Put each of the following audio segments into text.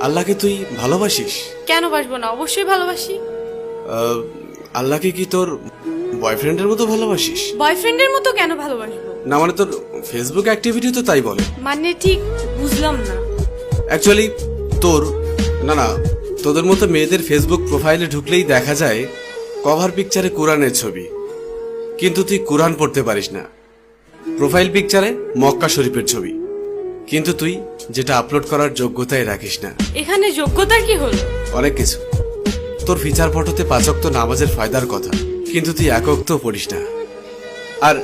আল্লাহকে তুই ভালোবাসিস? কেন বাসবো না, অবশ্যই ভালোবাসি। আল্লাহকে কি তোর বয়ফ্রেন্ডের মতো ভালোবাসিস? বয়ফ্রেন্ডের মতো কেন ভালোবাসবো? না মানে তোর ফেসবুক অ্যাক্টিভিটি তো তাই বলে। মানে ঠিক বুঝলাম না। অ্যাকচুয়ালি তোর না তোদের মতো মেয়েদের ফেসবুক প্রোফাইলে ঢুকলেই দেখা যায় কভার পিকচারে কোরআনের ছবি, কিন্তু তুই কোরআন পড়তে পারিস না। প্রোফাইল পিকচারে মক্কা শরীফের ছবি, কিন্তু তুই যেটা আপলোড করার যোগ্যতাই রাখিস না। এখানে যোগ্যতার কি হলো? অনেক কিছু। তোর ফিচার ফটোতে 5 ওয়াক্ত নামাজের ফায়দার কথা, কিন্তু তুই 1 ওয়াক্তও পড়িস না। আর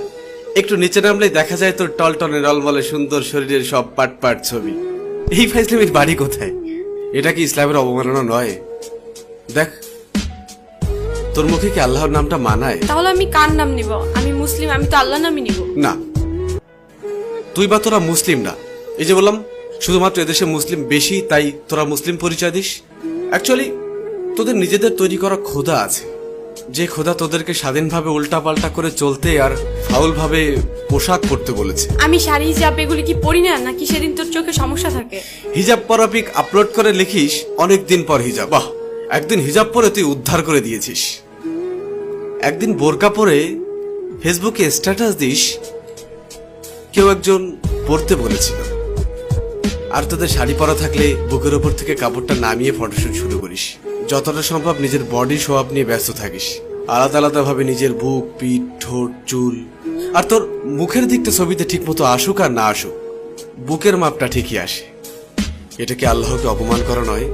একটু নিচে নামলেই দেখা যায় তোর টলটনে রলমলে সুন্দর শরীরের সব পাট পাট ছবি। এই ফাইজলামির বাড়ি কোথায়? এটা কি ইসলামের অবমাননা নয়? দেখ, তোর মুখে কি আল্লাহর নামটা মানায়? তাহলে আমি কার নাম নিব? আমি মুসলিম, আমি তো আল্লাহ নামই নিব। না, তুই বা তোরা মুসলিম না। এই যে বললাম, শুধুমাত্র এদেশে মুসলিম বেশি তাই তোরা মুসলিম পরিচয় দিস। অ্যাকচুয়ালি তোদের নিজেদের তৈরি করা খোদা আছে, যে খোদা তোদেরকে স্বাধীনভাবে উল্টাপাল্টা করে চলতে আর ফাউল ভাবে পোশাক পরতে বলেছে। আমি শাড়ি হিজাব এগুলি কি পরি না, নাকি সেদিন তোর চোখে সমস্যা থাকে? হিজাব পরা পিক আপলোড করে লিখিস অনেকদিন পর হিজাব। বাহ, একদিন হিজাব পরে তুই উদ্ধার করে দিয়েছিস। একদিন বোরকা পরে ফেসবুকে স্ট্যাটাস দিস কেউ একজন পড়তে বলেছিল। আর তোদের শাড়ি পরা থাকলে বুকের ওপর থেকে কাপড়টা নামিয়ে ফটোশুট শুরু করিস। যতটা সম্ভব নিজের বডি শো আপ নিয়ে ব্যস্ত থাকিস। আলাদা আলাদা ভাবে নিজের বুক, পিঠ, ঠোঁট, চুল। আর তোর মুখের দিকটা ছবিতে ঠিক মতো আসুক আর না আসুক, বুকের মাপটা ঠিকই আসে। এটা কি আল্লাহকে অপমান করা নয়?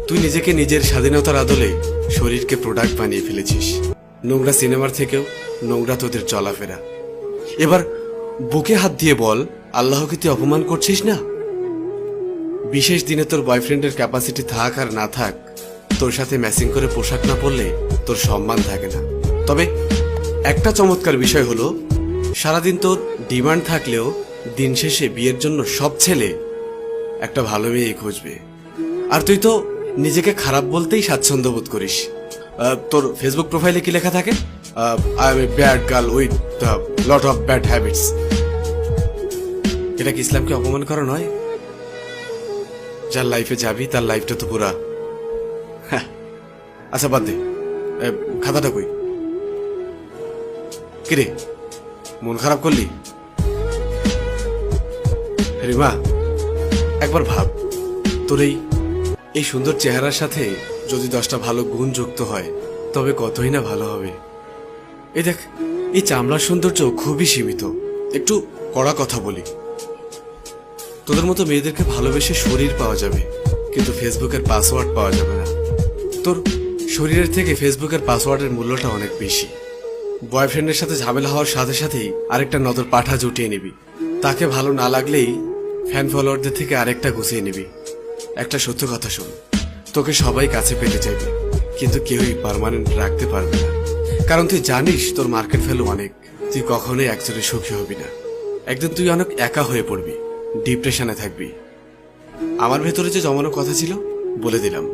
তুই নিজেকে নিজের স্বাধীনতার আদলে শরীরকে প্রোডাক্ট বানিয়ে ফেলেছিস। নোংরা সিনেমার থেকেও নোংরা তোদের চলাফেরা। এবার বুকে হাত দিয়ে বল, আল্লাহকে তুই অপমান করছিস না? বিশেষ দিনে তোর বয়ফ্রেন্ডের ক্যাপাসিটি থাক আর না থাক, তোর সাথে ম্যাচিং করে পোশাক না পরলে তোর সম্মান থাকে না। তবে একটা চমৎকার বিষয় হলো, সারাদিন তোর ডিমান্ড থাকলেও দিন শেষে বিয়ের জন্য সব ছেলে একটা ভালো মেয়ে খুঁজবে। আর তুই তো নিজেকে খারাপ বলতেই স্বাচ্ছন্দ্য বোধ করিস। তোর ফেসবুক প্রোফাইলে কি লেখা থাকে? I M a bad girl with lot of bad habits. এটা কি ইসলামকে অপমান করা নয়? যার লাইফে যাবি তার লাইফটা তো পুরা। আচ্ছা বাদ দে, খাতাটা কই? কিরে, মন খারাপ করলি? রিমা, একবার ভাব, তোর এই সুন্দর চেহারার সাথে যদি 10টা ভালো গুণ যুক্ত হয় তবে কতই না ভালো হবে। এই দেখ, এই চামড়ার সৌন্দর্য খুবই সীমিত। একটু কড়া কথা বলি, তোদের মতো মেয়েদেরকে ভালোবেসে শরীর পাওয়া যাবে, কিন্তু ফেসবুকের পাসওয়ার্ড পাওয়া যাবে না। তোর শরীরের থেকে ফেসবুকের পাসওয়ার্ডের মূল্যটা অনেক বেশি। বয়ফ্রেন্ডের সাথে ঝামেলা হওয়ার সাথে সাথেই আরেকটা নজর পাঠা জুটিয়ে নিবি। তাকে ভালো না লাগলেই ফ্যান ফলোয়ারদের থেকে আরেকটা গুছিয়ে নিবি। একটা সত্য কথা শোন, তোকে সবাই কাছে পেতে চাইবে, কিন্তু কেউই পার্মানেন্ট রাখতে পারবে না। কারণ তুই জানিস তোর মার্কেট ভ্যালু অনেক। তুই কখনোই একজনে সুখী হবি না। একদিন তুই অনেক একা হয়ে পড়বি, ডিপ্রেশনে থাকবি। আমার ভেতরে যে জমানো কথা ছিল বলে দিলাম।